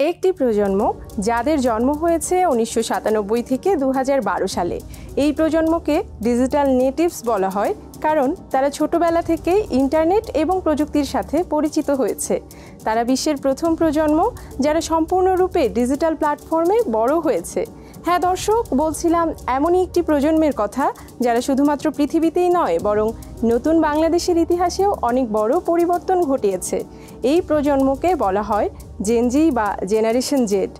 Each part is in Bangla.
একটি প্রজন্ম যাদের জন্ম হয়েছে 1997 থেকে 2012 সালে। এই প্রজন্মকে ডিজিটাল নেটিভস বলা হয় কারণ তারা ছোটবেলা থেকে ইন্টারনেট এবং প্রযুক্তির সাথে পরিচিত হয়েছে। তারা বিশ্বের প্রথম প্রজন্ম যারা সম্পূর্ণরূপে ডিজিটাল প্ল্যাটফর্মে বড় হয়েছে। হ্যাঁ দর্শক, বলছিলাম এমনই একটি প্রজন্মের কথা যারা শুধুমাত্র পৃথিবীতেই নয় বরং নতুন বাংলাদেশের ইতিহাসেও অনেক বড় পরিবর্তন ঘটিয়েছে। এই প্রজন্মকে বলা হয় জেনজি বা জেনারেশন জেড।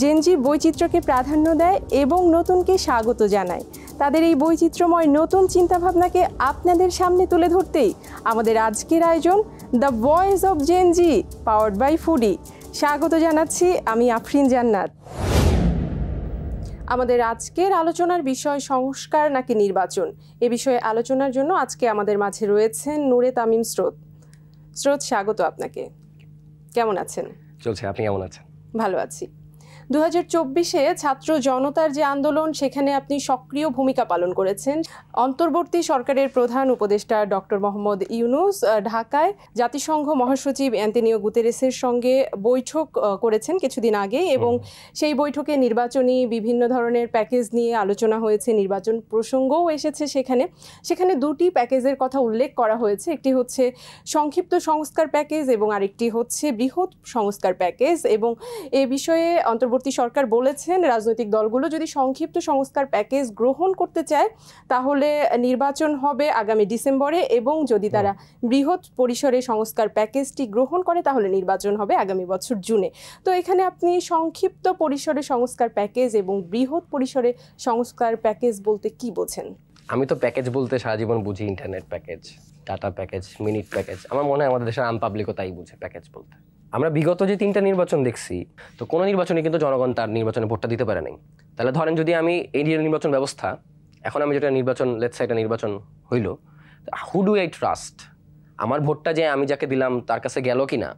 জেনজি বৈচিত্র্যকে প্রাধান্য দেয় এবং নতুনকে স্বাগত জানায়। তাদের এই বৈচিত্র্যময় নতুন চিন্তাভাবনাকে আপনাদের সামনে তুলে ধরতেই আমাদের আজকের আয়োজন the voice of Gen Z powered by Foodie. স্বাগত জানাচ্ছি আমি আফরিন জান্নাত। আমাদের আজকের আলোচনার বিষয় সংস্কার নাকি নির্বাচন। এ বিষয়ে আলোচনার জন্য আজকে আমাদের মাঝে রয়েছেন নূরে তামিম স্রোত। স্রোত, স্বাগত আপনাকে। কেমন আছেন? চলছে, আপনি কেমন আছেন? ভালো আছি। 2024-এ ছাত্র জনতার যে আন্দোলন, সেখানে আপনি সক্রিয় ভূমিকা পালন করেছেন। অন্তর্বর্তী সরকারের প্রধান উপদেষ্টা ডক্টর মোহাম্মদ ইউনূস ঢাকায় জাতিসংঘ মহাসচিব অ্যান্তোনিও গুতেরেসের সঙ্গে বৈঠক করেছেন কিছুদিন আগে এবং সেই বৈঠকে নির্বাচনী বিভিন্ন ধরনের প্যাকেজ নিয়ে আলোচনা হয়েছে। নির্বাচন প্রসঙ্গও এসেছে সেখানে দুটি প্যাকেজের কথা উল্লেখ করা হয়েছে। একটি হচ্ছে সংক্ষিপ্ত সংস্কার প্যাকেজ এবং আরেকটি হচ্ছে বৃহৎ সংস্কার প্যাকেজ। এবং এ বিষয়ে অন্তর্বর্তী সরকার বলেছেন রাজনৈতিক দলগুলো যদি সংক্ষিপ্ত সংস্কার প্যাকেজ গ্রহণ করতে চায় তাহলে নির্বাচন হবে আগামী ডিসেম্বরে, এবং যদি তারা বৃহৎ পরিসরে সংস্কার প্যাকেজটি গ্রহণ করে তাহলে নির্বাচন হবে আগামী বছর জুনে। তো এখানে আপনি সংক্ষিপ্ত পরিসরে সংস্কার প্যাকেজ এবং বৃহৎ পরিসরে সংস্কার প্যাকেজ বলতে কি বোঝেন? আমি তো প্যাকেজ বলতে সারা জীবন বুঝি internet package, data package, minute package. আমার মনে হয় আমাদের দেশের আম পাবলিকও তাই বুঝে প্যাকেজ বলতে। আমরা বিগত যে 3টা নির্বাচন দেখছি, তো কোনো নির্বাচনে কিন্তু জনগণ তার নির্বাচনে ভোটটা দিতে পারে নাই। তাহলে ধরেন যদি আমি এই নির্বাচন ব্যবস্থা, এখন আমি যেটা নির্বাচন, লেটস সে এটা নির্বাচন হইল, হু ডু আই ট্রাস্ট? আমার ভোটটা যে আমি যাকে দিলাম তার কাছে গেল কি না,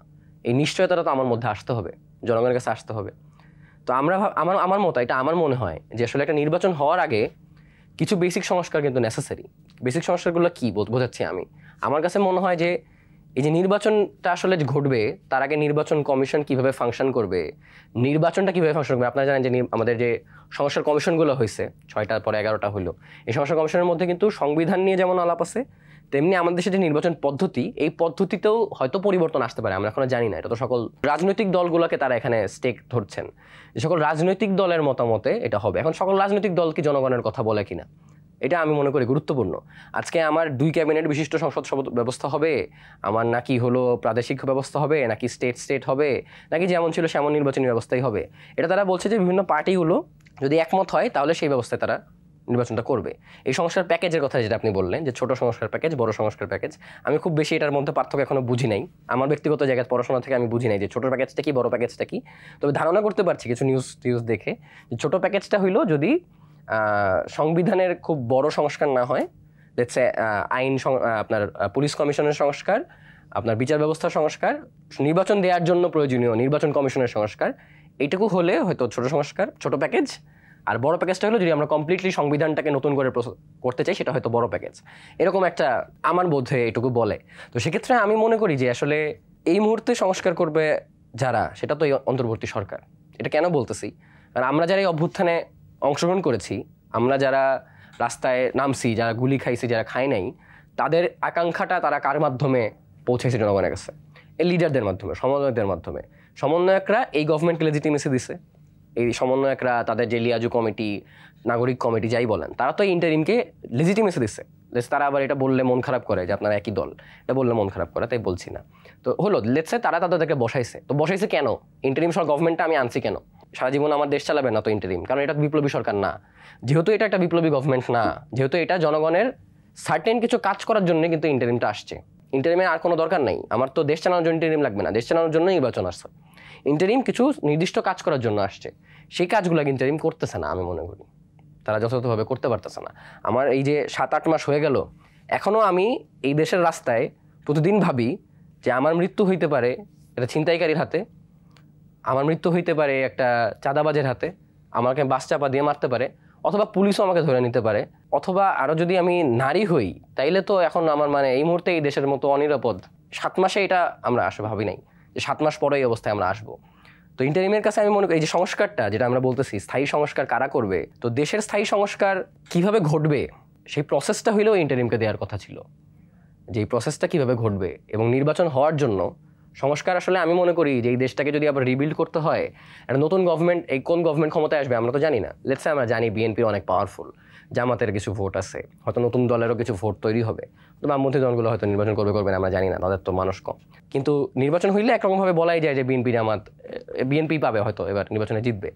এই নিশ্চয়তাটা তো আমার মধ্যে আসতে হবে, জনগণের কাছে আসতে হবে। তো আমার মতো, এটা আমার মনে হয় যে আসলে একটা নির্বাচন হওয়ার আগে কিছু বেসিক সংস্কার কিন্তু নেসেসারি। বেসিক সংস্কারগুলো কি বোঝাচ্ছি আমি? আমার কাছে মনে হয় যে এই যে নির্বাচনটা আসলে ঘটবে তার আগে নির্বাচন কমিশন কিভাবে ফাংশন করবে, নির্বাচনটা কিভাবে ফাংশন করবে। আপনারা জানেন যে আমাদের যে সংস্কার কমিশনগুলো হয়েছে 6টার পরে 11টা হলো, এই সংস্কার কমিশনের মধ্যে কিন্তু সংবিধান নিয়ে যেমন আলাপ আছে, তেমনি আমাদের দেশে যে নির্বাচন পদ্ধতি, এই পদ্ধতিতেও হয়তো পরিবর্তন আসতে পারে, আমরা এখনো জানি না। এটা তো সকল রাজনৈতিক দলগুলোকে তারা এখানে স্টেক ধরছেন, যে সকল রাজনৈতিক দলের মতামতে এটা হবে। এখন সকল রাজনৈতিক দল কি জনগণের কথা বলে কিনা, এটা আমি মনে করি গুরুত্বপূর্ণ। আজকে আমার 2 ক্যাবিনেট বিশিষ্ট সংসদ ব্যবস্থা হবে, আমার নাকি হলো প্রাদেশিক ব্যবস্থা হবে, নাকি স্টেট হবে, নাকি যেমন ছিল সেমন নির্বাচনী ব্যবস্থাই হবে, এটা তারা বলছে যে বিভিন্ন পার্টিগুলো যদি একমত হয় তাহলে সেই ব্যবস্থায় তারা নির্বাচনটা করবে। এই সংস্কার প্যাকেজের কথা যেটা আপনি বললেন, যে ছোট সংস্কার প্যাকেজ, বড় সংস্কার প্যাকেজ, আমি খুব বেশি এটার মধ্যে পার্থক্য এখনো বুঝি নাই। আমার ব্যক্তিগত জায়গায় পড়াশোনা থেকে আমি বুঝি নাই যে ছোট প্যাকেজটা কি, বড় প্যাকেজটা কি। তবে ধারণা করতে পারছি কিছু নিউজ দেখে যে ছোট প্যাকেজটা হইলো যদি সংবিধানের খুব বড় সংস্কার না হয়, লেটস সে আইন, আপনার পুলিশ কমিশনের সংস্কার, আপনার বিচার ব্যবস্থার সংস্কার, নির্বাচন দেওয়ার জন্য প্রয়োজনীয় নির্বাচন কমিশনের সংস্কার, এইটুকু হলে হয়তো ছোট সংস্কার, ছোট প্যাকেজ। আর বড় প্যাকেজটা হলো যদি আমরা কমপ্লিটলি সংবিধানটাকে নতুন করে করতে চাই, সেটা হয়তো বড় প্যাকেজ। এরকম একটা আমার বোধে এইটুকু বলে। তো সেক্ষেত্রে আমি মনে করি যে আসলে এই মুহূর্তে সংস্কার করবে যারা, সেটা তো এই অন্তর্বর্তী সরকার। এটা কেন বলতেছি? কারণ আমরা যারা এই অভ্যুত্থানে অংশগ্রহণ করেছি, আমরা যারা রাস্তায় নামছি, যারা গুলি খাইছি, যারা খাই নাই, তাদের আকাঙ্ক্ষাটা তারা কার মাধ্যমে পৌঁছেছে জনগণের কাছে? এই লিডারদের মাধ্যমে, সমন্বয়কদের মাধ্যমে। সমন্বয়করা এই গভর্নমেন্টকে লেজিটিমেসি দিছে। এই সমন্বয়করা তাদের যে লিয়াজু কমিটি, নাগরিক কমিটি যাই বলেন, তারা তো এই ইন্টারিমকে লেজিটিমেসি দিচ্ছে। তারা আবার এটা বললে মন খারাপ করে যে আপনারা একই দল, এটা বললে মন খারাপ করে, তাই বলছি না। তো হলো লেটস সে তারা তাদেরকে বসাইছে। তো বসাইছে কেন? ইন্টারিম গভর্নমেন্টটা আমি আনছি কেন? সারা জীবন আমার দেশ চালাবে না তো ইন্টারিম? কারণ এটা বিপ্লবী সরকার না। যেহেতু এটা একটা বিপ্লবী গভর্নমেন্ট না, যেহেতু এটা জনগণের সার্টেন কিছু কাজ করার জন্য কিন্তু ইন্টারিমটা আসছে। ইন্টারিমের আর কোনো দরকার নেই। আমার তো দেশ চালানোর জন্য ইন্টারিম লাগবে না, দেশ চালানোর জন্য নির্বাচন আসছে। ইন্টারিম কিছু নির্দিষ্ট কাজ করার জন্য আসছে, সেই কাজগুলো ইন্টারিম করতেছে না। আমি মনে করি তারা যথাযথভাবে করতে পারতেছে না। আমার এই যে 7-8 মাস হয়ে গেল, এখনও আমি এই দেশের রাস্তায় প্রতিদিন ভাবি যে আমার মৃত্যু হইতে পারে এটা ছিনতাইকারীর হাতে, আমার মৃত্যু হইতে পারে একটা চাঁদাবাজের হাতে, আমাকে বাস চাপা দিয়ে মারতে পারে, অথবা পুলিশও আমাকে ধরে নিতে পারে, অথবা আরও যদি আমি নারী হই তাইলে তো এখন আমার এই মুহূর্তে এই দেশের মতো অনিরাপদ। 7 মাসে এটা আমরা ভাবি নাই যে 7 মাস পরে এই অবস্থায় আমরা আসবো। তো ইন্টারিমের কাছে আমি মনে করি এই যে সংস্কারটা যেটা আমরা বলতেছি স্থায়ী সংস্কার কারা করবে, তো দেশের স্থায়ী সংস্কার কিভাবে ঘটবে সেই প্রসেসটা হইলেও ইন্টারিমকে দেওয়ার কথা ছিল, যে এই প্রসেসটা কীভাবে ঘটবে। এবং নির্বাচন হওয়ার জন্য সংস্কার আসলে আমি মনে করি যে এই দেশটাকে যদি আবার রিবিল্ড করতে হয়, একটা নতুন গভর্নমেন্ট, এই কোন গভর্নমেন্ট ক্ষমতায় আসবে আমরা তো জানি না। লেটস সে আমরা জানি বিএনপি অনেক পাওয়ারফুল, জামাতের কিছু ভোট আছে, হয়তো নতুন দলেরও কিছু ভোট তৈরি হবে, তো বামপন্থী দলগুলো হয়তো নির্বাচন করবে না আমরা জানি না, তাদের তো মানুষ কম। কিন্তু নির্বাচন হইলে একরকমভাবে বলাই যায় যে বিএনপি জামাত, বিএনপি পাবে হয়তো এবার নির্বাচনে জিতবে।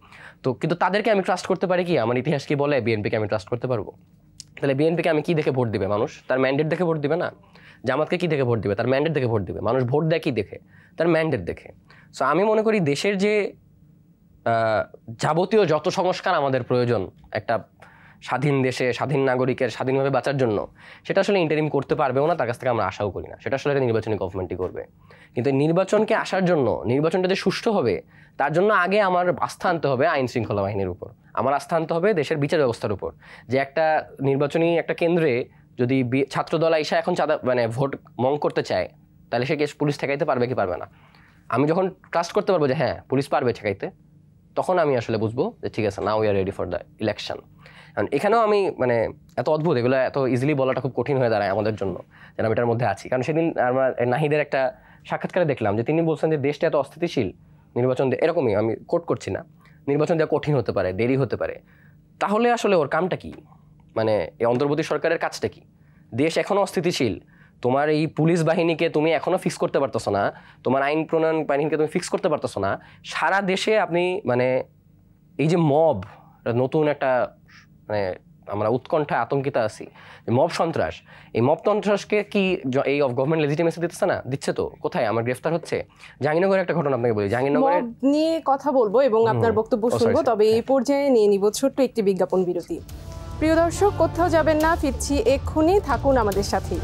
তো কিন্তু তাদেরকে আমি ট্রাস্ট করতে পারি কি? আমার ইতিহাস কি বলে বিএনপিকে আমি ট্রাস্ট করতে পারবো? তাহলে বিএনপিকে আমি কি দেখে ভোট দিবে মানুষ? তার ম্যান্ডেট দেখে ভোট দিবে না। জামাতকে কি দেখে ভোট দিবে? তার ম্যান্ডেট দেখে ভোট দিবে। মানুষ ভোট দেয় কি দেখে? তার ম্যান্ডেট দেখে। সো আমি মনে করি দেশের যে যাবতীয় যত সংস্কার আমাদের প্রয়োজন একটা স্বাধীন দেশে স্বাধীন নাগরিকের স্বাধীনভাবে বাঁচার জন্য, সেটা আসলে ইন্টারিম করতে পারবেও না, তার কাছ থেকে আমরা আশাও করি না। সেটা আসলে নির্বাচনী গভর্নমেন্টই করবে। কিন্তু নির্বাচনকে আসার জন্য, নির্বাচনটা যে সুষ্ঠু হবে তার জন্য আগে আমার আস্থা আনতে হবে আইন শৃঙ্খলা বাহিনীর উপর, আমার আস্থা আনতে হবে দেশের বিচার ব্যবস্থার উপর। যে একটা নির্বাচনী একটা কেন্দ্রে যদি ছাত্রদল আইসা এখন ভোট মং করতে চায়, তাহলে সে পুলিশ ঠেকাইতে পারবে কি পারবে না? আমি যখন ট্রাস্ট করতে পারবো যে হ্যাঁ পুলিশ পারবে ঠেকাইতে, তখন আমি আসলে বুঝবো যে ঠিক আছে, now we are ready for the election. কারণ এখানেও আমি এত অদ্ভুত, এগুলো এত ইজিলি বলাটা খুব কঠিন হয়ে দাঁড়ায় আমাদের জন্য, যেন আমি এটার মধ্যে আছি। কারণ সেদিন আমার নাহিদের একটা সাক্ষাৎকারে দেখলাম যে তিনি বলছেন যে দেশটা এত অস্থিতিশীল, নির্বাচন এরকমই, আমি কোট করছি না, নির্বাচন দেওয়া কঠিন হতে পারে, দেরি হতে পারে। তাহলে আসলে ওর কামটা কি? এই অন্তর্বর্তী সরকারের কাজটা কি? দেশ এখনো অস্থিতিশীল, তোমার এই পুলিশ বাহিনীকে তুমি এখনো ফিক্স করতে পারতেছো না, তোমার আইন প্রণয়ন বাহিনীকে তুমি ফিক্স করতে পারতেছো না। সারা দেশে আপনি এই যে মব, নতুন একটা আমরা উৎকণ্ঠায় আতঙ্কিত আছি, মব সন্ত্রাস, এই মব সন্ত্রাসকে কি এই গভর্নমেন্ট লেজিটিমেসি দিতেছে না? দিচ্ছে তো। কোথায় আমার গ্রেফতার হচ্ছে? জাহাঙ্গীরনগরের একটা ঘটনা আপনাকে বলি, জাহাঙ্গীরনগরের নিয়ে কথা বলবো এবং আপনার বক্তব্য শুনবো, তবে এই পর্যায়ে নিয়ে নিব ছোট্ট একটি বিজ্ঞাপন বিরতি। প্রিয় দর্শক, কোথাও যাবেন না, ফিরছি এক্ষুনি, থাকুন আমাদের সাথেই।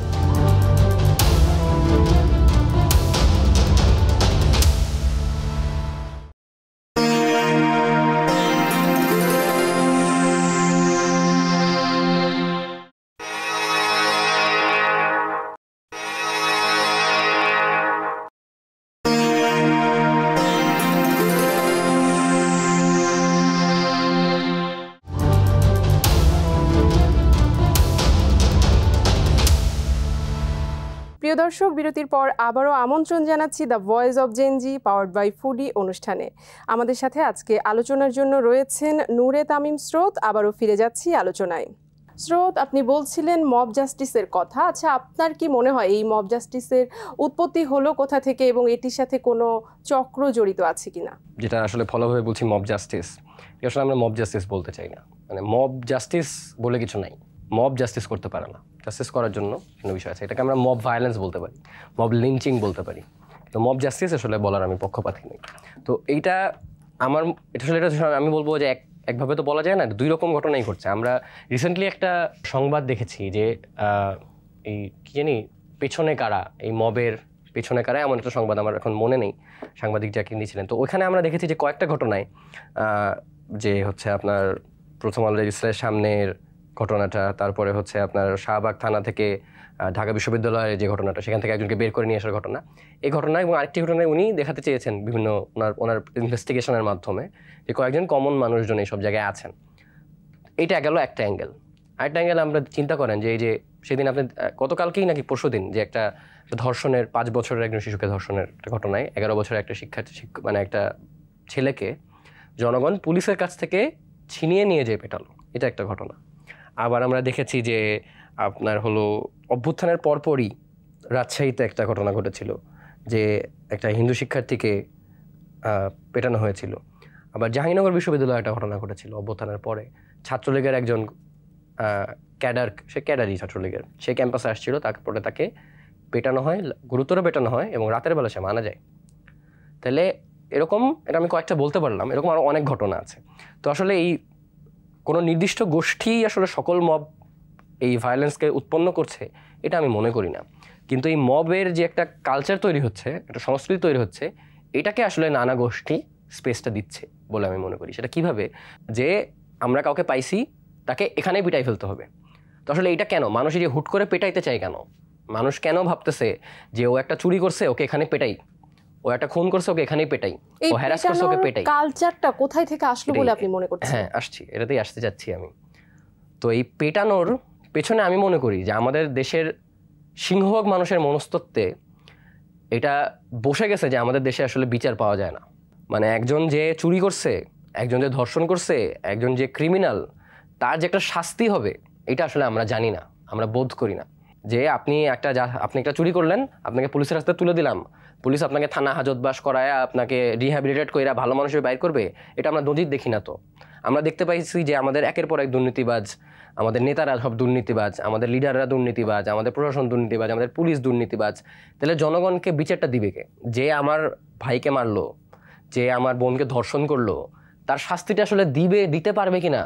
প্রিয় দর্শক, বিরতির পর আবারও আমন্ত্রণ জানাচ্ছি the voice of Gen Z powered by Foodie অনুষ্ঠানে। আমাদের সাথে আজকে আলোচনার জন্য রয়েছেন নূরে তামিম স্রোত। আবারও ফিরে যাচ্ছি আলোচনায়। স্রোত, আপনি বলছিলেন মব জাস্টিসের কথা। আচ্ছা, আপনার কি মনে হয় এই মব জাস্টিসের উৎপত্তি হলো কোথা থেকে এবং এটির সাথে কোনো চক্র জড়িত আছে কিনা? যেটা আসলে ফলোভাবে বলছি মব জাস্টিস, আসলে আমরা মব জাস্টিস বলতে চাই না। মব জাস্টিস বলে কিছু নাই, মব জাস্টিস করতে পারে না। জাস্টিস করার জন্য কোনো বিষয় আছে, এটাকে আমরা মব ভায়োলেন্স বলতে পারি, মব লিঞ্চিং বলতে পারি। তো মব জাস্টিস আসলে বলার আমি পক্ষপাতী নই। তো এটা আসলে আমি বলবো যে একভাবে তো বলা যায় না, দুই রকম ঘটনাই ঘটছে। আমরা রিসেন্টলি একটা সংবাদ দেখেছি যে এই কি জানি পেছনে কারা, এই মবের পেছনে কারা, এমন একটা সংবাদ, আমার এখন মনে নেই সাংবাদিক যাকে নিয়েছিলেন। তো ওইখানে আমরা দেখেছি যে কয়েকটা ঘটনায় যে হচ্ছে আপনার প্রথম আলো রেজিস্ট্রারের সামনের ঘটনাটা, তারপরে হচ্ছে আপনার শাহবাগ থানা থেকে ঢাকা বিশ্ববিদ্যালয়ের যে ঘটনাটা, সেখান থেকে একজনকে বের করে নিয়ে আসার ঘটনা, এই ঘটনা এবং আরেকটি ঘটনায় উনি দেখাতে চেয়েছেন বিভিন্ন ওনার ইনভেস্টিগেশনের মাধ্যমে যে কয়েকজন কমন মানুষজন এইসব জায়গায় আছেন। এইটা গেল একটা অ্যাঙ্গেল। আরেকটা অ্যাঙ্গেল আমরা চিন্তা করেন যে এই যে সেদিন আপনি গতকালকেই নাকি পরশুদিন যে একটা ধর্ষণের 5 বছরের একজন শিশুকে ধর্ষণের একটা ঘটনায় 11 বছরের একটা একটা ছেলেকে জনগণ পুলিশের কাছ থেকে ছিনিয়ে নিয়ে যেয়ে পেটালো, এটা একটা ঘটনা। আবার আমরা দেখেছি যে আপনার হলো অভ্যুত্থানের পরপরই রাজশাহীতে একটা ঘটনা ঘটেছিল যে একটা হিন্দু শিক্ষার্থীকে পেটানো হয়েছিল। আবার জাহাঙ্গীরনগর বিশ্ববিদ্যালয়ে একটা ঘটনা ঘটেছিল অভ্যুত্থানের পরে, ছাত্রলীগের একজন ক্যাডারই ছাত্রলীগের, সে ক্যাম্পাসে আসছিল, তারপরে তাকে পেটানো হয়, গুরুতর পেটানো হয় এবং রাতের বেলা সে মারা যায়। তাহলে এরকম, এটা আমি কয়েকটা বলতে পারলাম, এরকম আরও অনেক ঘটনা আছে। তো আসলে এই কোনো নির্দিষ্ট গোষ্ঠী আসলে সকল মব এই ভায়োলেন্সকে উৎপন্ন করছে এটা আমি মনে করি না। কিন্তু এই মবের যে একটা কালচার তৈরি হচ্ছে, একটা সংস্কৃতি তৈরি হচ্ছে, এটাকে আসলে নানা গোষ্ঠী স্পেসটা দিচ্ছে বলে আমি মনে করি। সেটা কিভাবে? যে আমরা কাউকে পাইছি, তাকে এখানেই পিটাই ফেলতে হবে। তো আসলে এটা কেন মানুষ এই যে হুট করে পেটাইতে চায় কেন? মানুষ কেন ভাবতেছে যে ও একটা চুরি করছে, ওকে এখানে পেটাই, ও একটা খুন করছে, ওকে এখানেই পেটাই, ও হ্যারাস করছে, ওকে পেটাই। কালচারটা কোথায় থেকে আসলো বলে আপনি মনে করছেন? হ্যাঁ, আসছি, এটাতেই আসতে যাচ্ছি আমি। তো এই পেটানোর পেছনে আমি মনে করি যে আমাদের দেশের সিংহভাগ মানুষের মনস্তত্ত্বে এটা বসে গেছে যে আমাদের দেশে আসলে বিচার পাওয়া যায় না। মানে একজন যে চুরি করছে, একজন যে ধর্ষণ করছে, একজন যে ক্রিমিনাল, তার যে একটা শাস্তি হবে এটা আসলে আমরা জানি না, আমরা বোধ করি না। যে আপনি একটা চুরি করলেন, আপনাকে পুলিশের রাস্তায় তুলে দিলাম, পুলিশ আপনাকে থানা হাজতবাস করায় আপনাকে রিহ্যাবিলিটেট করে ভালো মানুষের বাইর করবে, এটা আমরা নজির দেখি না। তো আমরা দেখতে পাইছি যে আমাদের একের পর এক দুর্নীতিবাজ, আমাদের নেতারা সব দুর্নীতিবাজ, আমাদের লিডাররা দুর্নীতিবাজ, আমাদের প্রশাসন দুর্নীতিবাজ, আমাদের পুলিশ দুর্নীতিবাজ। তাহলে জনগণকে বিচারটা দিবে কে? যে আমার ভাইকে মারলো, যে আমার বোনকে ধর্ষণ করলো, তার শাস্তিটা আসলে দিতে পারবে কিনা,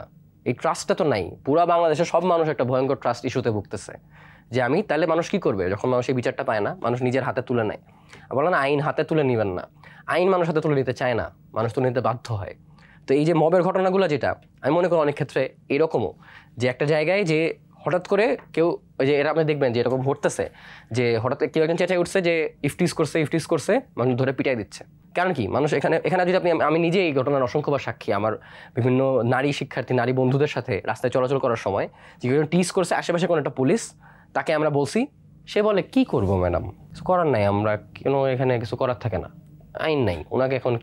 এই ট্রাস্টটা তো নাই। পুরা বাংলাদেশের সব মানুষ একটা ভয়ঙ্কর ট্রাস্ট ইস্যুতে ভুগতেছে যে তাহলে মানুষ কি করবে যখন মানুষ এই বিচারটা পায় না? মানুষ নিজের হাতে তুলে নেয়। বলো না আইন হাতে তুলে নেবেন না, আইন মানুষ হাতে তুলে নিতে চায় না, মানুষ তুলে নিতে বাধ্য হয়। তো এই যে মবের ঘটনাগুলো, যেটা আমি মনে করি অনেক ক্ষেত্রে এরকমও, যে একটা জায়গায় যে হঠাৎ করে কেউ, ওই যে এরা আপনি দেখবেন যে এরকম ঘটতেছে যে হঠাৎ কেউ একজন চেঁচাই উঠছে যে ইফটিজ করছে, মানুষ ধরে পিটাই দিচ্ছে। কারণ কি? মানুষ এখানে যদি আমি নিজে এই ঘটনার অসংখ্যবার সাক্ষী, আমার বিভিন্ন নারী শিক্ষার্থী, নারী বন্ধুদের সাথে রাস্তায় চলাচল করার সময় যে কেউ টিজ করছে, আশেপাশে কোনো একটা পুলিশ, তাকে আমরা বলছি, সে বলে কি করব ম্যাডাম, কিছু করার নাই, আমরা কেন এখানে কিছু করার থাকে না, আইন নাই, ওনাকে এখন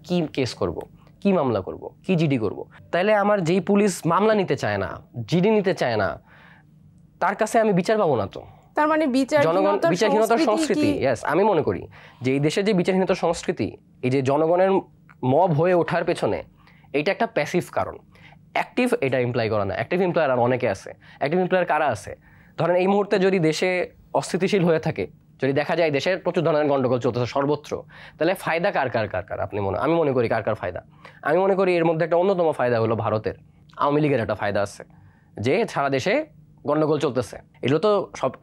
কি কেস করব, কি মামলা করব, কি জিডি করব। তাইলে আমার যেই পুলিশ মামলা নিতে চায় না, জিডি নিতে চায় না, তার কাছে আমি বিচার পাবো না। তো তার মানে বিচারহীনতার সংস্কৃতি, ইয়েস, আমি মনে করি যে এই দেশে যে বিচারহীনতার সংস্কৃতি, এই যে জনগণের মব হয়ে ওঠার পেছনে, এইটা একটা প্যাসিভ কারণ। অ্যাক্টিভ এটা ইমপ্লাই করা না। অ্যাক্টিভ এমপ্লয়ার আর অনেকে আছে। অ্যাক্টিভ এমপ্লয়ার কারা আছে? ধরেন এই মুহূর্তে যদি দেশে অস্থিতিশীল হয়ে থাকে, যদি দেখা যায় দেশের প্রচুর ধরনের গন্ডগোল চলতেছে সর্বত্র, তাহলে ফায়দা কার আমি মনে করি কার ফায়দা? আমি মনে করি এর মধ্যে একটা অন্যতম ফায়দা হলো ভারতের আওয়ামী লীগের একটা ফায়দা আছে, যে সারা দেশে গন্ডগোল চলতেছে। এগুলো তো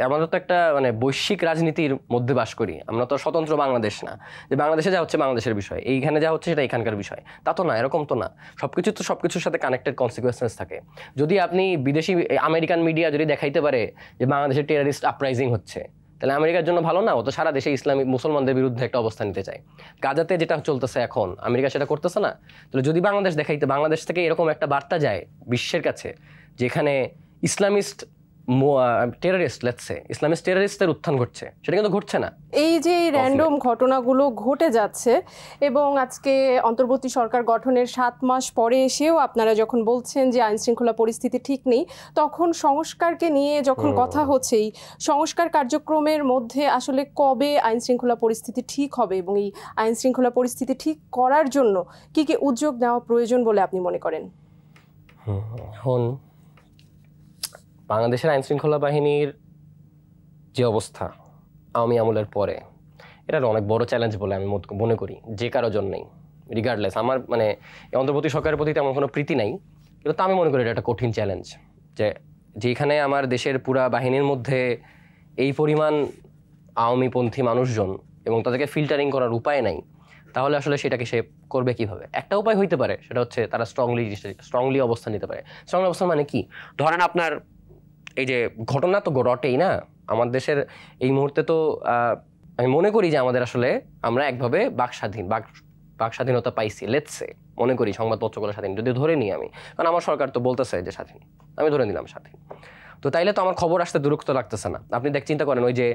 আমাদের তো একটা বৈশ্বিক রাজনীতির মধ্যে বাস করি, আমরা তো স্বতন্ত্র বাংলাদেশ না, যে বাংলাদেশে যা হচ্ছে বাংলাদেশের বিষয়, এইখানে যা হচ্ছে সেটা এখানকার বিষয়, তা তো না, এরকম তো না। সবকিছুর সাথে কানেক্টেড কনসিকুয়েন্সেস থাকে। যদি আপনি বিদেশি আমেরিকান মিডিয়া যদি দেখাইতে পারে যে বাংলাদেশে টেররিস্ট আপরাইজিং হচ্ছে, তাহলে আমেরিকার জন্য ভালো না? ও তো সারা দেশে ইসলামিক মুসলমানদের বিরুদ্ধে একটা অবস্থান নিতে চায়। গাজাতে যেটা চলতেছে এখন, আমেরিকা সেটা করতেছে না। তাহলে যদি বাংলাদেশ থেকে এরকম একটা বার্তা যায় বিশ্বের কাছে, যেখানে ইসলামিস্ট টেররিস্টের উত্থান ঘটছে, সেটা কিন্তু ঘটছে না। এই যে র্যান্ডম ঘটনাগুলো ঘটে যাচ্ছে, এবং আজকে অন্তর্বর্তী সরকার গঠনের 7 মাস পরে এসেও আপনারা যখন বলছেন যে আইন শৃঙ্খলা পরিস্থিতি ঠিক নেই, তখন সংস্কারকে নিয়ে যখন কথা হচ্ছে, এই সংস্কার কার্যক্রমের মধ্যে আসলে কবে আইন শৃঙ্খলা পরিস্থিতি ঠিক হবে, এবং এই আইন শৃঙ্খলা পরিস্থিতি ঠিক করার জন্য কি কি উদ্যোগ নেওয়া প্রয়োজন বলে আপনি মনে করেন? বাংলাদেশের আইনশৃঙ্খলা বাহিনীর যে অবস্থা আওয়ামী আমলের পরে, এটা অনেক বড় চ্যালেঞ্জ বলে আমি মনে করি, যে কারোর জন্যই, রিগার্ডলেস। আমার অন্তর্বর্তী সরকারের প্রতি তেমন কোনো প্রীতি নাই, কিন্তু তা আমি মনে করি এটা একটা কঠিন চ্যালেঞ্জ, যেখানে আমার দেশের পুরা বাহিনীর মধ্যে এই পরিমাণ আওয়ামীপন্থী মানুষজন এবং তাদেরকে ফিল্টারিং করার উপায় নাই, তাহলে আসলে সেটাকে সে করবে কিভাবে? একটা উপায় হইতে পারে, সেটা হচ্ছে তারা স্ট্রংলি অবস্থান নিতে পারে। স্ট্রংলি অবস্থান মানে কি? ধরেন আপনার এই যে ঘটনা তো রটেই না আমাদের দেশের এই মুহূর্তে, তো আমি মনে করি যে আমাদের আসলে আমরা একভাবে বাক স্বাধীনতা পাইছি, লেটসে মনে করি সংবাদপত্রগুলো স্বাধীন, যদি ধরে নিই আমি, কারণ আমার সরকার তো বলতেছে যে স্বাধীন, আমি ধরে নিলাম স্বাধীন। তো তাইলে তো আমার খবর আসতে দূরত্ব লাগতেছে না। আপনি চিন্তা করেন, ওই যে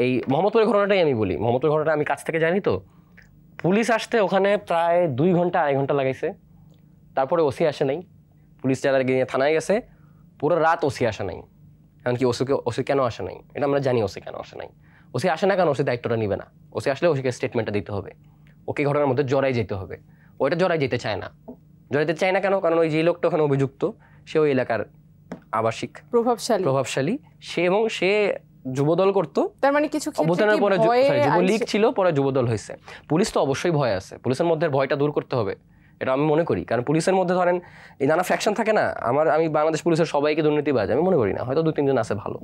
এই মোহাম্মদপুরের ঘটনাটাই আমি বলি, মোহাম্মদপুরের ঘটনাটা আমি কাছ থেকে জানি। তো পুলিশ আসতে ওখানে প্রায় 2 ঘন্টা 2.5 ঘন্টা লাগাইছে, তারপরে ওসি আসে নাই, পুলিশ যারা গিয়ে থানায় গেছে, পুরো রাত ওসি আসে নাই। এমনকি ওসি কেন আসে নাই এটা আমরা জানি, ওসি কেন আসে নাই। ওসি আসে না কেন? ওসি দায়িত্বটা নিবে না। ওসি আসলে ওসিকে স্টেটমেন্টটা দিতে হবে, ওকে ঘটনার মধ্যে জড়াই যেতে হবে। ওইটা জড়াই যেতে চায় না কেন? কারণ ওই যে লোকটা ওখানে অভিযুক্ত, সে ওই এলাকার আবাসিক, প্রভাবশালী সে, এবং সে যুবদল করতো। তার মানে কিছু অভ্যুত্থানের পরে যুবলীগ ছিল, পরে যুবদল হয়েছে। পুলিশ তো অবশ্যই ভয় আছে, পুলিশের মধ্যে ভয়টা দূর করতে হবে, এটা আমি মনে করি। কারণ পুলিশের মধ্যে ধরেন এই নানা ফ্যাকশন থাকে না। আমি বাংলাদেশ পুলিশের সবাইকে দুর্নীতিবাজ আমি মনে করি না, হয়তো 2-3 জন আছে ভালো,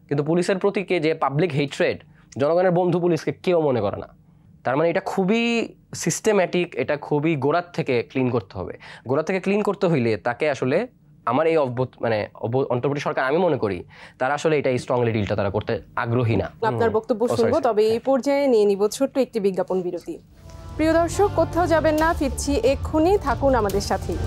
কিন্তু পুলিশের প্রতি যে পাবলিক হেট্রেড, জনগণের বন্ধু পুলিশকে কেউ মনে করে না। তার মানে এটা খুবই সিস্টেম্যাটিক, এটা খুবই গোড়ার থেকে ক্লিন করতে হবে। গোড়া থেকে ক্লিন করতে হইলে তাকে আসলে আমার এই অন্তর্বর্তী সরকার আমি মনে করি তারা আসলে এটা স্ট্রংলি ডিলটা তারা করতে আগ্রহী না। আপনার বক্তব্য শুনবো, তবে এই পর্যায়ে নিয়ে নিব ছোট্ট একটি বিজ্ঞাপন বিরতি। প্রিয় দর্শক, কোথাও যাবেন না, ফিরছি এক্ষুনি, থাকুন আমাদের সাথেই।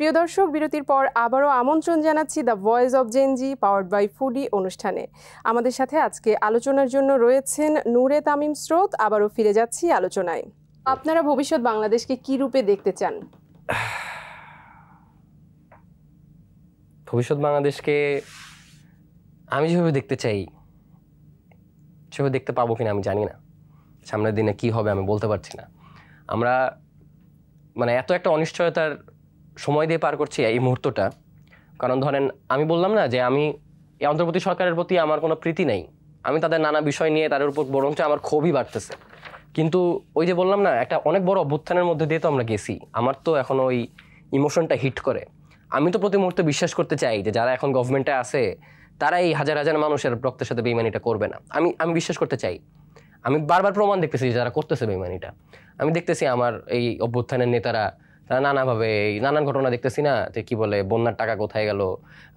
প্রিয় দর্শক, বিরতির পর আবারও আমন্ত্রণ জানাচ্ছি the voice of Gen Z powered by Foodie অনুষ্ঠানে। আমাদের সাথে আজকে আলোচনার জন্য রয়েছেন নূরে তামিম স্রোত। আবারও ফিরে যাচ্ছি আলোচনায়। আপনারা ভবিষ্যৎ বাংলাদেশকে কি রূপে দেখতে চান? ভবিষ্যৎ বাংলাদেশকে আমি যেভাবে দেখতে চাই সেভাবে দেখতে পাবো কিনা আমি জানি না। সামনের দিনে কি হবে আমি বলতে পারছি না। আমরা এত একটা অনিশ্চয়তার সময় দিয়ে পার করছি এই মুহূর্তটা। কারণ ধরেন আমি বললাম না যে আমি এই অন্তর্বর্তী সরকারের প্রতি আমার কোনো প্রীতি নেই, আমি তাদের নানা বিষয় নিয়ে তাদের উপর বরঞ্চ আমার ক্ষোভই বাড়তেছে। কিন্তু ওই যে বললাম না, একটা অনেক বড় অভ্যুত্থানের মধ্যে দিয়ে তো আমরা গেছি, আমার তো এখন ওই ইমোশনটা হিট করে। আমি তো প্রতি মুহূর্তে বিশ্বাস করতে চাই যে যারা এখন গভর্নমেন্টে আছে তারা এই হাজার হাজার মানুষের রক্তের সাথে বেইমানিটা করবে না। আমি বিশ্বাস করতে চাই। আমি বারবার প্রমাণ দেখতেছি যারা করতেছে বেইমানিটা। আমি দেখতেছি আমার এই অভ্যুত্থানের নেতারা তারা নানাভাবে নানান ঘটনা দেখতেছি না, যে কি বলে বন্যার টাকা কোথায় গেল,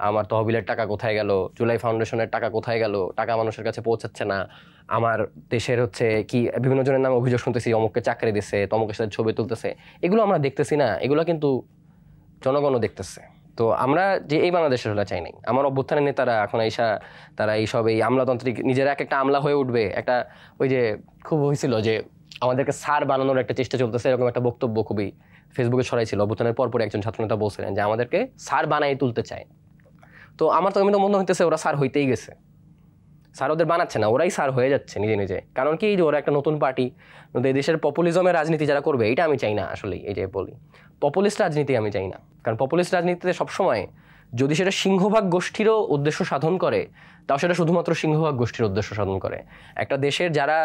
আমার তহবিলের টাকা কোথায় গেল, জুলাই ফাউন্ডেশনের টাকা কোথায় গেল, টাকা মানুষের কাছে পৌঁছাচ্ছে না। আমার দেশের কি বিভিন্ন জনের নামে অভিযোগ শুনতেছি, অমুককে চাকরি দিচ্ছে, তমুকের সাথে ছবি তুলতেছে। এগুলো আমরা দেখতেছি না, এগুলো কিন্তু জনগণও দেখতেছে। তো আমরা যে এই বাংলাদেশের হলে চাই নাই। আমার অভ্যুত্থানের নেতারা এখন তারা এইসব এই আমলাতান্ত্রিক নিজেরা একটা আমলা হয়ে উঠবে। একটা ওই যে খুব হয়েছিল যে আমাদেরকে সার বানানোর একটা চেষ্টা চলতেছে, এরকম একটা বক্তব্য খুবই ফেসবুকে ছড়াইছিল। অভ্যুত্থানের পরপর একজন ছাত্রনেতা বলছিলেন যে আমাদেরকে সার বানাই তুলতে চায়। তো আমার তো মনে হইতেছে ওরা সার হইতেই গেছে। স্যার ওদের বানাচ্ছে না, ওরাই স্যার হয়ে যাচ্ছে নিজে নিজে। কারণ কি, যে ওরা একটা নতুন পার্টি, এই দেশের পপুলিজমের রাজনীতি যারা করবে, এটা আমি চাই না। আসলে এই যে বলি পপুলিস্ট রাজনীতি আমি চাই না। কারণ পপুলিস্ট রাজনীতিতে সবসময় যদি সেটা সিংহভাগ গোষ্ঠীরও উদ্দেশ্য সাধন করে, তাও সেটা শুধুমাত্র সিংহভাগ গোষ্ঠীর উদ্দেশ্য সাধন করে। একটা দেশের যারা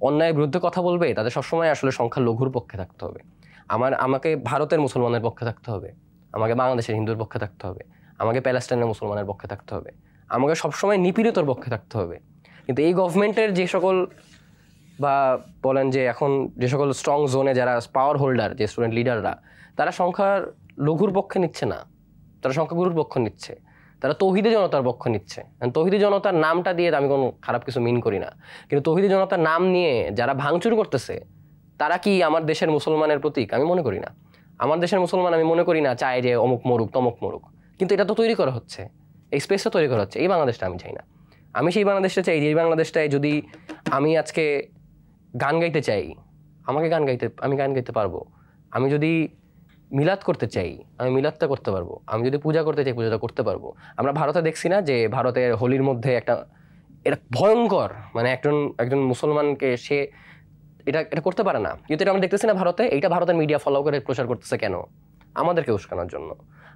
অন্যায়ের বিরুদ্ধে কথা বলবে তাদের সবসময় আসলে সংখ্যালঘুর পক্ষে থাকতে হবে। আমাকে ভারতের মুসলমানের পক্ষে থাকতে হবে, আমাকে বাংলাদেশের হিন্দুর পক্ষে থাকতে হবে, আমাকে প্যালেস্টাইনের মুসলমানের পক্ষে থাকতে হবে, আমাকে সবসময় নিপীড়িতর পক্ষে থাকতে হবে। কিন্তু এই গভর্নমেন্টের যে সকল বা বলেন যে এখন যে সকল স্ট্রং জোনে যারা পাওয়ার হোল্ডার, যে স্টুডেন্ট লিডাররা, তারা সংখ্যার লঘুর পক্ষে নিচ্ছে না, তারা সংখ্যাগুরুর পক্ষ নিচ্ছে, তারা তৌহিদি জনতার পক্ষ নিচ্ছে। তৌহিদি জনতার নামটা দিয়ে আমি কোনো খারাপ কিছু মিন করি না, কিন্তু তৌহিদি জনতার নাম নিয়ে যারা ভাঙচুর করতেছে তারা কি আমার দেশের মুসলমানের প্রতীক? আমি মনে করি না। আমার দেশের মুসলমান আমি মনে করি না চায় যে অমুক মরুক তমুক মরুক, কিন্তু এটা তো তৈরি করা হচ্ছে, এই স্পেসটা তৈরি করা হচ্ছে। এই বাংলাদেশটা আমি চাই না। আমি সেই বাংলাদেশটা চাই যে এই বাংলাদেশটায় যদি আমি আজকে গান গাইতে চাই, আমি গান গাইতে পারবো। আমি যদি মিলাদ করতে চাই, আমি মিলাদটা করতে পারবো। আমি যদি পূজা করতে চাই, পূজাটা করতে পারবো। আমরা ভারতে দেখছি না যে ভারতের হোলির মধ্যে এটা ভয়ঙ্কর, একজন মুসলমানকে সে এটা করতে পারে না, কিন্তু এটা আমরা দেখতেছি না ভারতে। এইটা ভারতের মিডিয়া ফলো করে প্রচার করতেছে কেন? আমাদেরকে উস্কানোর জন্য।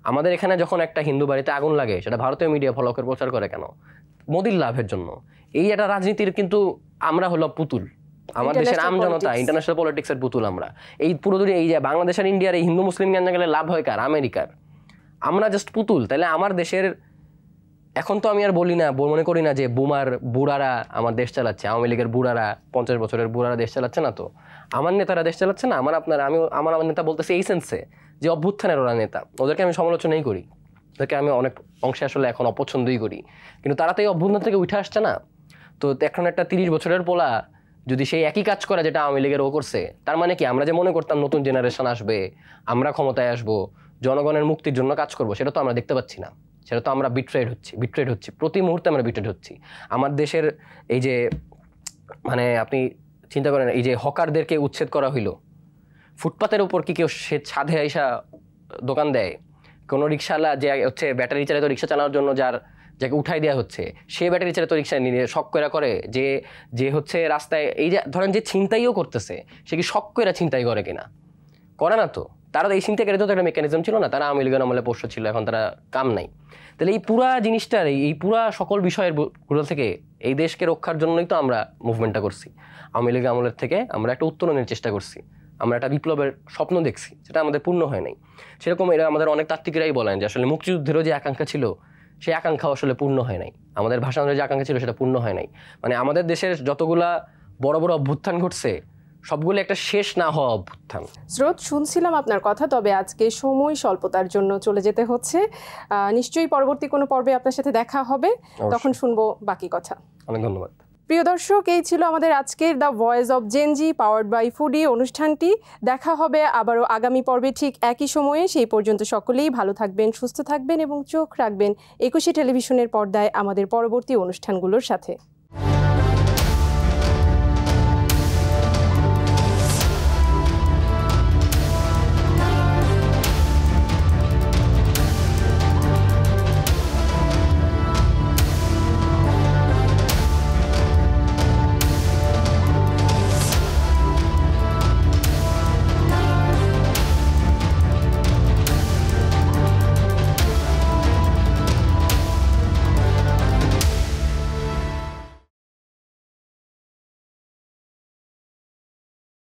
আমাদের এখানে যখন একটা হিন্দু বাড়িতে আগুন লাগে, সেটা ভারতীয় মিডিয়া ফলো করে প্রচার করে কেন? মোদির লাভের জন্য। এই একটা রাজনীতির কিন্তু আমরা হলো পুতুল, আমার দেশের আমজনতা ইন্টারন্যাশনাল পলিটিক্সের পুতুল আমরা। এই পুরো এই যে বাংলাদেশ আর ইন্ডিয়ার এই হিন্দু মুসলিম জ্ঞান গেলে লাভ হয় কার? আমেরিকার। আমরা জাস্ট পুতুল। তাহলে আমার দেশের এখন তো আমি আর বলি না, মনে করি না যে বুড়ারা আমার দেশ চালাচ্ছে, আওয়ামী লীগের বুড়ারা, 50 বছরের বুড়ারা দেশ চালাচ্ছে না। তো আমার নেতারা দেশ চালাচ্ছে না। আমার নেতা বলতেছে এই সেন্সে যে অভ্যুত্থানের ওরা নেতা, ওদেরকে আমি সমালোচনাই করি, ওদেরকে আমি অনেক অংশে আসলে এখন অপছন্দই করি। কিন্তু তারা তো এই অভ্যুত্থান থেকে উঠে আসছে না। তো এখন একটা 30 বছরের পোলা যদি সেই একই কাজ করে যেটা আওয়ামী লীগের ও করছে, তার মানে কি আমরা যে মনে করতাম নতুন জেনারেশন আসবে, আমরা ক্ষমতায় আসবো, জনগণের মুক্তির জন্য কাজ করব, সেটা তো আমরা দেখতে পাচ্ছি না। সেটা তো আমরা বিট্রেড হচ্ছি, প্রতি মুহূর্তে আমরা বিট্রেড হচ্ছি। আমার দেশের এই যে আপনি চিন্তা করেন, এই যে হকারদেরকে উচ্ছেদ করা হইলো, ফুটপাতের উপর কি কেউ সে ছাদে আইসা দোকান দেয়? কোনো রিক্সাওয়ালা যে ব্যাটারি চালিত রিক্সা চালানোর জন্য যাকে উঠাই দেওয়া হচ্ছে, সে ব্যাটারি চালিত রিক্সা নিয়ে শখ করে যে রাস্তায় এই যে ধরেন যে ছিনতাইও করতেছে, সে কি শখ করে ছিনতাই করে কিনা? করে না তো। তারা তো এই সিনথেটিকের তো একটা মেকানিজম ছিল না, তারা আওয়ামী লীগের আমলে পোষ্য ছিল, এখন তারা কাম নাই। তাহলে এই পুরা জিনিসটার এই পুরা সকল বিষয়ের গুলো থেকে এই দেশকে রক্ষার জন্যই তো আমরা মুভমেন্টটা করছি। আওয়ামী লীগ আমলের থেকে আমরা একটা উত্তরণের চেষ্টা করছি, আমরা একটা বিপ্লবের স্বপ্ন দেখছি, সেটা আমাদের পূর্ণ হয় নাই। সেরকম এরা আমাদের অনেক তাত্ত্বিকরাই বলেন যে আসলে মুক্তিযুদ্ধেরও যে আকাঙ্ক্ষা ছিল সেই আকাঙ্ক্ষাও আসলে পূর্ণ হয় নাই, আমাদের ভাষার যে আকাঙ্ক্ষা ছিল সেটা পূর্ণ হয় নাই। মানে আমাদের দেশের যতগুলা বড় বড় অভ্যুত্থান ঘটছে সবগুলো একটা শেষ না হওয়া অভ্যুত্থান। স্রোত, শুনছিলাম আপনার কথা, তবে আজকে সময় স্বল্পতার জন্য চলে যেতে হচ্ছে। নিশ্চয়ই পরবর্তী কোনো পর্বে আপনার সাথে দেখা হবে, তখন শুনবো বাকি কথা। অনেক ধন্যবাদ। প্রিয় দর্শক, এই ছিল আমাদের আজকের the voice of Gen Z powered by Foodie অনুষ্ঠানটি। দেখা হবে আবারও আগামী পর্বে ঠিক একই সময়ে। সেই পর্যন্ত সকলেই ভালো থাকবেন, সুস্থ থাকবেন এবং চোখ রাখবেন একুশে টেলিভিশনের পর্দায় আমাদের পরবর্তী অনুষ্ঠানগুলোর সাথে।